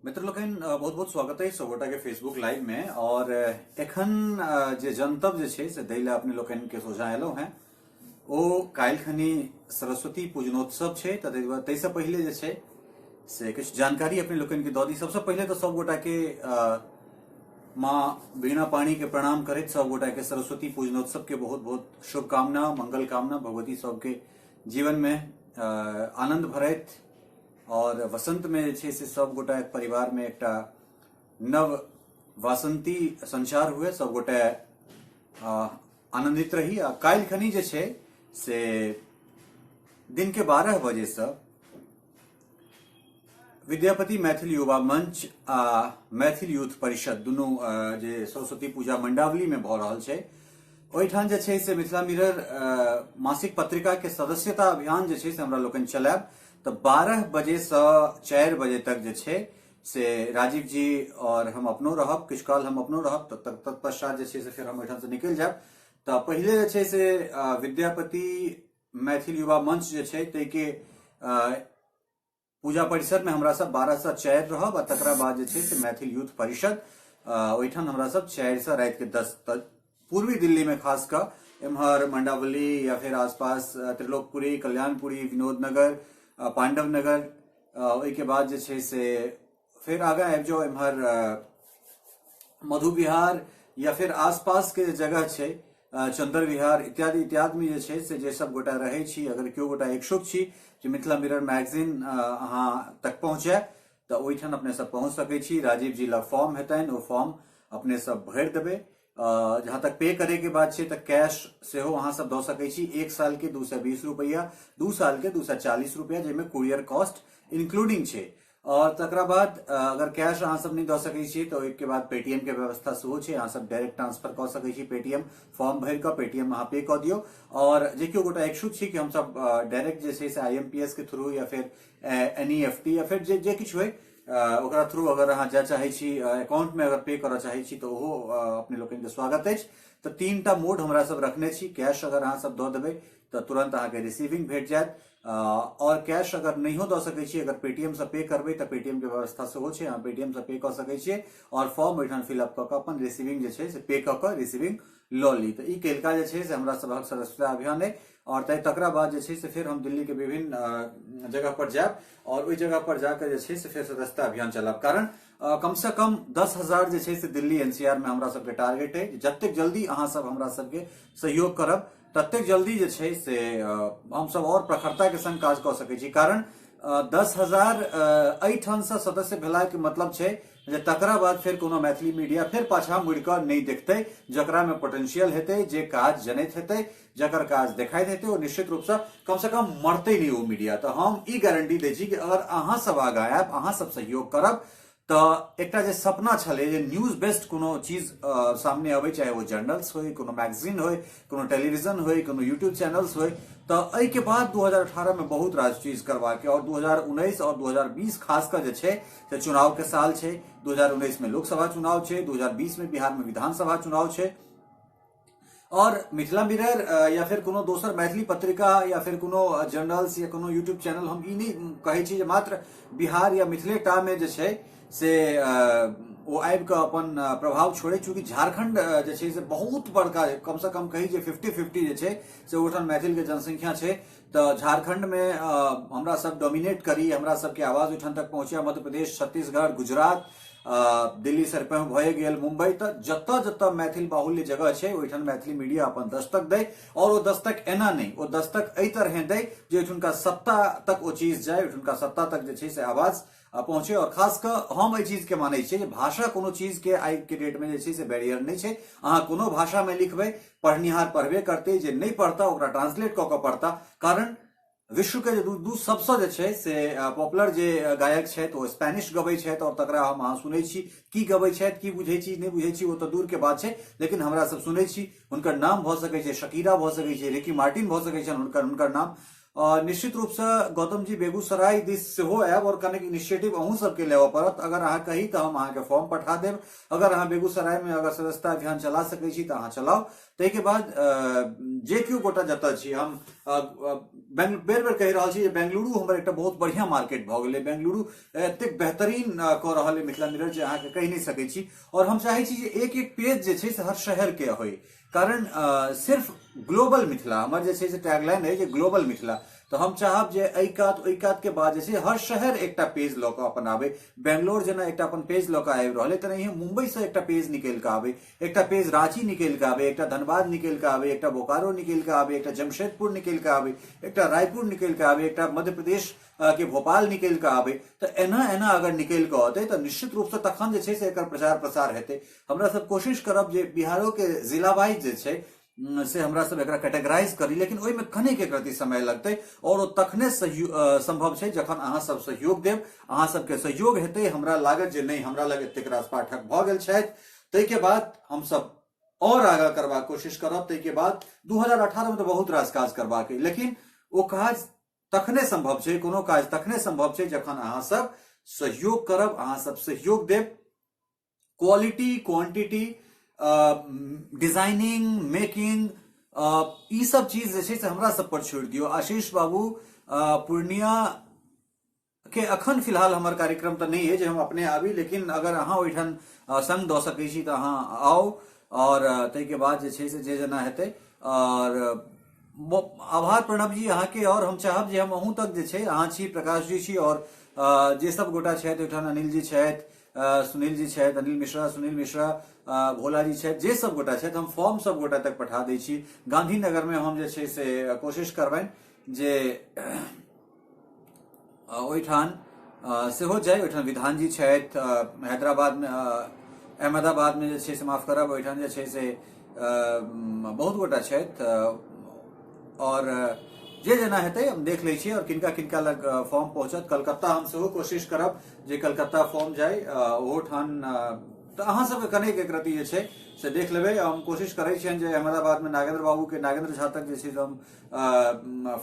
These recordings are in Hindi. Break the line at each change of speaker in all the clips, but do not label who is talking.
मित्र लोकनि बहुत बहुत स्वागत है सबगोटा के फेसबुक लाइव में। और एखन जे जनतब जे छै से दै लए अपने लोकनि के सोझा एलहुं हैं ओ काल्हि खनी सरस्वती पूजनोत्सव छै। ताहिसँ पहिले जे छै से किछु जानकारी अपने लोकनि के दऽ दी। सबसँ पहिले तऽ सबगोटा के माँ वीणा पाणी के प्रणाम करैत सबगोटा के सरस्वती पूजनोत्सव के बहुत बहुत शुभकामना, मंगल कामना। भगवती सबके जीवन में आनंद भरैत और वसंत में जे छै से सब गोटा एक परिवार में एकटा नव वासंती संचार हुए, सब गोटे आनंदित रही। आ काल्हि खनी जे छै से दिन के 12 बजे से विद्यापति मैथिल युवा मंच आ मैथिल यूथ परिषद दुनू जे सरस्वती पूजा मंडावली में भऽ रहल छै ओहिठाम जे छै से मिथिला मिरर मासिक पत्रिका के सदस्यता अभियान जे छै से हमरा लोकनि चलायब। तो 12 बजे से 4 बजे तक जे छै से राजीव जी और हम अपनो रहब, किछु काल हम अपनो रहब, तत्पश्चात जे छै से फिर हम एहिठाम से निकलि जायब। तो पहिले जे छै से विद्यापति मैथिल युवा मंच जे छै तै के पूजा परिसर में हमरा सब 12 से 4 रहब। तकरा बाद जे छै से मैथिल यूथ परिषद ओहिठाम हमरा सब 4 से रात के 10 तक पूर्वी दिल्ली में खास कर एम्हर मंडावली या फिर आसपास त्रिलोकपुरी, कल्याणपुरी, विनोदनगर, पांडव नगर, के बाद जे छै से फिर आगा आबि जाओ एम्हर मधु विहार या फिर आसपास के जगह छै चंद्र विहार इत्यादि इत्यादि में जे छै से जे सब गोटा रहै छी, अगर केओ गोटा इच्छुक छी जे मिथिला मिरर मैगजीन अहाँ तक पहुंचे तो ओहिठाम अपने सब पहुंच सकै छी। राजीव जी लग फॉर्म हेतनि, ओ फॉर्म अपने सब भरि देबै। जहां तक पे करे के बात छै तो कैश से हो अहाँ सब दऽ सकै छी। 1 साल के 220 रुपया, 2 साल के 240 रुपया, जेमे कुरियर कॉस्ट इंक्लूडिंग छै। और तकरा बाद अगर कैश अहाँ सब नहीं दऽ सकै छी तो एक के बाद पेटीएम के व्यवस्था सेहो छै, अहाँ सब डायरेक्ट ट्रांसफर कऽ सकै छी। पेटीएम फॉर्म भरि कऽ पेटीएम अहाँ पे कऽ दियौ। और जे केओ गोटा इच्छुक छी कि हम सब डायरेक्ट जे छै से आईएमपीएस के थ्रू या फिर एनईएफटी या फिर जे किछु होय ओकरा थ्रू अगर अहाँ जाय चाहै छी, अकाउंट में अगर पे करऽ चाहै छी तो ओहो अपने लोकनि के स्वागत अछि। तो 3टा मोड हमरा सब रखने छी। कैश अगर अहाँ सब दऽ देबै तो तुरंत अहाँ के रिसीविंग भेट जायत, और कैश अगर नहियो दऽ सकै छी, अगर पेटीएम से पे करबै तो पेटीएम के व्यवस्था सेहो छै, अहाँ पेटीएम से पे कऽ सकै छियै और फॉर्म ओहिठाम फिलअप कऽ कऽ अपन रिसीविंग जे छै से पे कऽ कऽ रिसीविंग लऽ ली। तो ई केलका जे छै से हमरा सभक सदस्यता अभियान है। और तकरा बाद जे छै से फिर हम दिल्ली के विभिन्न जगह पर जायब और ओहि जगह पर जाकर जे छै से फिर सदस्यता अभियान चलाब। कारण कम से कम 10,000 जे छै से दिल्ली एनसीआर में हमरा सबके टारगेट है। जतेक जल्दी अहाँ सब हमरा सबके सहयोग करब ततेक जल्दी जे छै से हम सब और प्रखरता के संग काज कऽ सकै छी। कारण 10,000 एहिठाम से सदस्य भेला के मतलब छै जे तकरा बाद फिर कोनो मैथिली मीडिया फिर पाछा मुड़ि कऽ नहीं देखतै। जकरा में पोटेंशियल हेतै, जे काज जनैत हेतै, जकर काज देखाइत हेतै, ओ निश्चित रूप से कम मरतै नहीं ओ मीडिया। तो हम ई गारंटी दै छी कि अगर अहाँ सब आगाँ आयब, अहाँ सब सहयोग करब तो एकटा जे सपना छलै जे न्यूज बेस्ड कोनो चीज सामने अबै, चाहे वो जर्नल्स होय, कोनो मैगजीन होय, कोनो टेलीविजन होय, कोनो यूट्यूब चैनल्स होय, तो एहि के बाद 2018 में बहुत राज चीज करवा के और 2019 और 2020 खासकर जे छै से चुनाव के साल छै। 2019 में लोकसभा चुनाव छै, 2020 में बिहार में विधानसभा चुनाव छै। और मिथिला मिरर या फिर कोनो दोसर मैथिली पत्रिका या फिर कोनो जर्नल्स या कोनो यूट्यूब चैनल हम ई नहीं कहै छी जे मात्र बिहार या मिथिलेटा में जे छै से ओ आबि कऽ अपन प्रभाव छोड़े। चूंकि झारखंड जे छै से बहुत बड़का, कम से कम कही जे 50-50 जे छै से ओठाम मैथिल के जनसंख्या छै। तो झारखंड में हमरा सब डोमिनेट करी, हमरा सबके आवाज ओठाम तक पहुंचे। मध्य प्रदेश, छत्तीसगढ़, गुजरात, दिल्ली सर भए गेल, मुंबई, तो जतऽ जतऽ मैथिल बाहुल्य जगह छै ओहिठाम मैथिली मीडिया अपन दस्तक दे। और वो दस्तक एना नहीं, वो दस्तक एहि तरह दे जे ओहिठुनका सत्ता तक वो चीज जाए, ओहिठुनका सत्ता तक जे छै से आवाज पहुंचे। और खास कर हम एहि चीज के मानै छियै जे भाषा कोनो चीज के आइ के डेट में जे छै से बैरियर नहीं छै। अहाँ कोनो भाषा में लिखबै, पढ़निहार पढ़बे करतै, जे नहीं पढ़ता ओकरा ट्रांसलेट कऽ कऽ पढ़ता। कारण विश्व के दू सबसे जे छै से पॉपुलर जे गायक छथि ओ स्पेनिश गबै छथि और तकरा हम अहाँ सुनै छी की गबै छथि, की बुझै छी नहीं बुझै छी, वो तो दूर के बात छै, लेकिन हमरा सब सुनै छी। हुनकर नाम भऽ सकै छै शकीरा, भऽ सकै छै रिकी मार्टिन, भऽ सकै छै हुनकर नाम। और निश्चित रूप से गौतम जी बेगूसराय दिस सेहो आयब और कनेक इनिशिएटिव अहूँ सबके लेवा पड़त। अगर अहाँ कही तो हम अहाँ के फॉर्म पठा देब। अगर अहाँ बेगूसराय में अगर सदस्यता अभियान चला सकै छी तो अहाँ चलाओ। ताहि के बाद जे केओ गोटा जतऽ छी, हम बेर बेर कहि रहल छी जे बेंगलुरु हमर एकटा बहुत बढ़िया मार्केट भऽ गेलै। बेंगलुरु एतेक बेहतरीन कऽ रहल है मिथिला मिरर जे अहाँके कहि नहि सकै छी। और हम चाहै छी जे एक एक पेज जे छै से हर शहर के होय, कारण सिर्फ ग्लोबल मिथिला हमर जे छै से टैगलाइन है जे ग्लोबल मिथिला। तो हम चाहब जे एहि कात ओहि कात के बाद जे छै हर शहर एकटा पेज लऽ कऽ अपन आबे। बेंगलोर जेना एकटा अपन पेज लऽ कऽ आबि रहल है, तेनाहिये मुंबई से एकटा पेज निकलि कऽ आबे, एकटा पेज रांची निकलि कऽ आबे, एकटा धनबाद निकलि कऽ आबे, एकटा बोकारो निकलि कऽ आबे, एकटा जमशेदपुर निकलि कऽ आबे, एकटा रायपुर निकलि कऽ आबे, एकटा मध्य प्रदेश के भोपाल निकलि कऽ आबे। तो एना एना अगर निकलि कऽ अतै तऽ निश्चित रूप से तखन जे छै से एकर प्रचार प्रसार हेतै। हमरा सब कोशिश करब जे बिहारो के जिला वाइज जे छै से हमरा सब एकरा कैटेगराइज करी, लेकिन ओहिमे कनेक एक रति समय लगतै और ओ तखने संभव छै जखन अहाँ सब सहयोग देब। अहाँ सबके सहयोग हेतै, हमरा लागत जे नहीं हमरा लग एतेक रास पाठक भऽ गेल छथि, ताहि के बाद हम सब और आगाँ करबाक कोशिश करब। ताहि के बाद 2018 में तो बहुत रास काज करबाक है, लेकिन ओ काज तखने संभव छै, कोनो काज तखने संभव छै जखन अहाँ सब सहयोग करब, अहाँ सब सहयोग देब। क्वालिटी, क्वांटिटी, डिजाइनिंग, मेकिंग, ई सब चीज जे छै से हमरा सब पर छोड़ दियो। आशीष बाबू पूर्णिया के अखन फिलहाल हमर कार्यक्रम तो नहीं है जे हम अपने आबी, लेकिन अगर अहाँ ओहिठाम संग दऽ सकै छी तऽ अहाँ आउ और ताहि के बाद जे छै से जे जेना हेतै। और आभार प्रणव जी अहाँ के। और हम चाहब जे हम अहूँ तक जे छै, अहाँ छी, प्रकाश जी छी, और जे सब गोटा छथि ओहिठाम, अनिल जी छथि, सुनील जी छथि, अनिल मिश्रा, सुनील मिश्रा, भोला जी छथि, जे सब गोटा छथि हम फॉर्म सब गोटा तक पठा दै छी। गांधीनगर में हम जे छै से कोशिश करबनि जे ओहिठाम सेहो जाय। ओहिठाम विधान जी छथि, हैदराबाद में, अहमदाबाद में जे छै से माफ करब, ओहिठाम जे छै से बहुत गोटा छथि। और जे जेना हेतै हम देख लै छी और किनका किनका लग फॉर्म पहुंचत। कलकत्ता हम सेहो कोशिश करब जे कलकत्ता फॉर्म जाय, ओहो ठाम तो अहाँ सबके कनेक एक रति जे छै से देख लेबै। हम कोशिश करै छियनि जे अहमदाबाद में नागेंद्र बाबू के, नागेंद्र झा तक जे छै से हम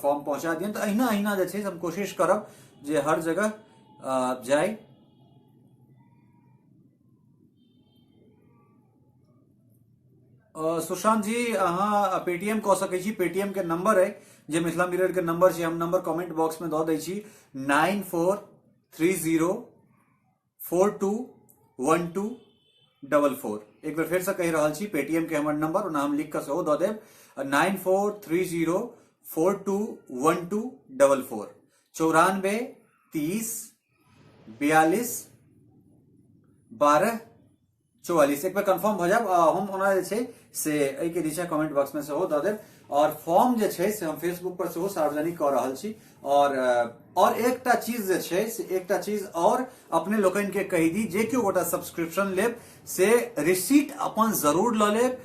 फॉर्म पहुंचा दियनि। तो अहिना अहिना जे छै से हम कोशिश करब जे हर जगह जाय। सुशांत जी अहाँ पेटीएम कऽ सकै छी। पेटीएम के नंबर है जे मिथिला मिरर के नंबर छै, हम नंबर कमेंट बॉक्स में दऽ दै छी, 9430421244। एक बार फिर से कहि रहल छी, पेटीएम के हमर नंबर ओना हम लिख कऽ सेहो दऽ देब, 9430421244, 94 30 42 12 44। एक बार कंफर्म हो जाब। हम ओना जे छै से एहि के नीचे कमेंट बॉक्स में सेहो दऽ देब। और फॉर्म जे छै से हम फेसबुक पर सेहो सार्वजनिक कऽ रहल छी। और एकटा चीज जे छै से एकटा चीज और अपने लोकनि के कहि दी, जे केओ गोटा सब्सक्रिप्शन लेब से रिसीट अपन जरूर लऽ लेब।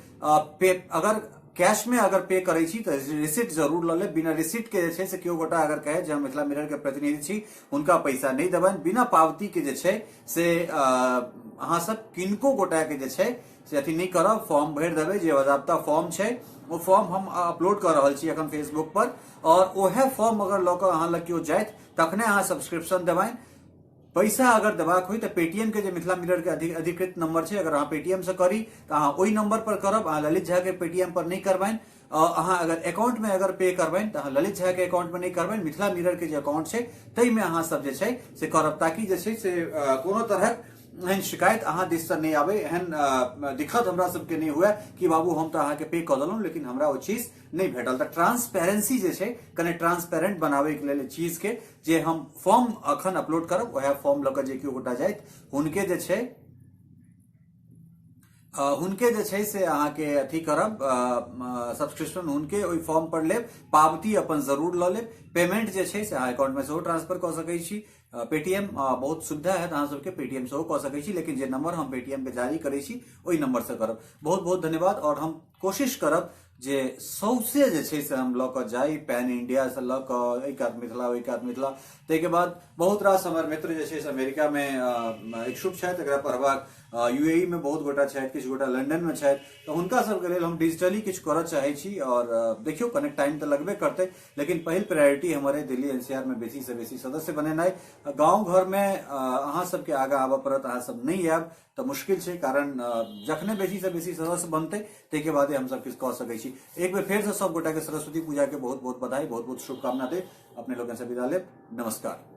अगर कैश में अगर पे करै छी तो रिसीट जरूर लऽ लेब। बिना रिसीट के जे छै से केओ गोटा अगर कहे जे हम मिथिला मिरर के प्रतिनिधि छी, हुनका पैसा नहीं देबनि। बिना पावती के जे छै से अहाँ सब किनको गोटा के जे छै से अथी नहीं करब, फॉर्म भरि देबै। जे बाजाबता फॉर्म छै वो फॉर्म हम अपलोड कर रहल छी अखन फेसबुक पर, और ओहे फॉर्म अगर लऽ कऽ अहाँ लग केओ जाइत तखने अहाँ सब्सक्रिप्शन देबनि। पैसा अगर देबाक होई तो पेटीएम के जे मिथिला मिरर के अधिकृत नंबर छै, अगर अहाँ पेटीएम से करी तो अहाँ ओहि नंबर पर करब। अहाँ ललित झा के पेटीएम पर नहीं करबनि। अहाँ अगर अकाउंट में अगर पे करबनि तो अहाँ ललित झा के अकाउंट में नहीं करबनि, मिथिला मिरर के जे अकाउंट छै ताहि में अहाँ सब जे छै से करब, ताकि जे छै से कोनो तरहक एहन शिकायत अहाँ दिस से नहीं आवे, एहन दिक्कत हमरा सबके नहीं हुए कि बाबू हम तो अहाँ के पे कऽ देलहुँ लेकिन हमरा वो चीज नहीं भेटल। तो ट्रांसपेरेंसी जे छै, कने ट्रांसपेरेंट बनावे के लेल चीज के जे हम फॉर्म अखन अपलोड करब, वह फॉर्म लऽ कऽ जे केओ गोटा जाइत हुनके जे छै से अहाँ के अथी करब, सब्सक्रिप्शन हुनके ओहि फॉर्म पर लेब, पावती अपन जरूर लऽ लेब। पेमेंट जे छै से अहाँ अकाउंट में सेहो ट्रांसफर कऽ सकै छी। पेटीएम बहुत सुविधा है अहाँ सबके, पेटीएम सेहो कऽ सकै छी, लेकिन जे नंबर हम पेटीएम पे जारी करै छी ओहि नंबर से करब। बहुत बहुत धन्यवाद। और हम कोशिश करब जे सौंसे जे छै से हम लऽ कऽ जाई, पैन इंडिया से लऽ कऽ एक आध मिथिला, एक आध मिथिला। ताहि के बाद बहुत रास हमर मित्र जे छै से अमेरिका में इच्छुक छथि एकरा पढ़बाक, यूएई में बहुत गोटा छथि, किछु गोटा लंदन में छथि, तो हुनका सबके लेल हम डिजिटली किछु करऽ चाहै छी। और देखियो कनेक टाइम तो लगबे करते, लेकिन पहिल प्रायोरिटी हमारे दिल्ली एनसीआर में बेसी से बेसी सदस्य बनेनाइ। गांव घर में अहाँ सबके आगा आबऽ पड़त, अहाँ सब नहीं आयब तो मुश्किल छै, कारण जखने बेसी से बेसी सदस्य बनते ताहिके बादे हम सब किछु कऽ सकै छी। एक बेर फेर से सब गोटा के सरस्वती पूजा के बहुत बहुत बधाई, बहुत बहुत शुभकामना दे अपने लोगन से विदा लेब। नमस्कार।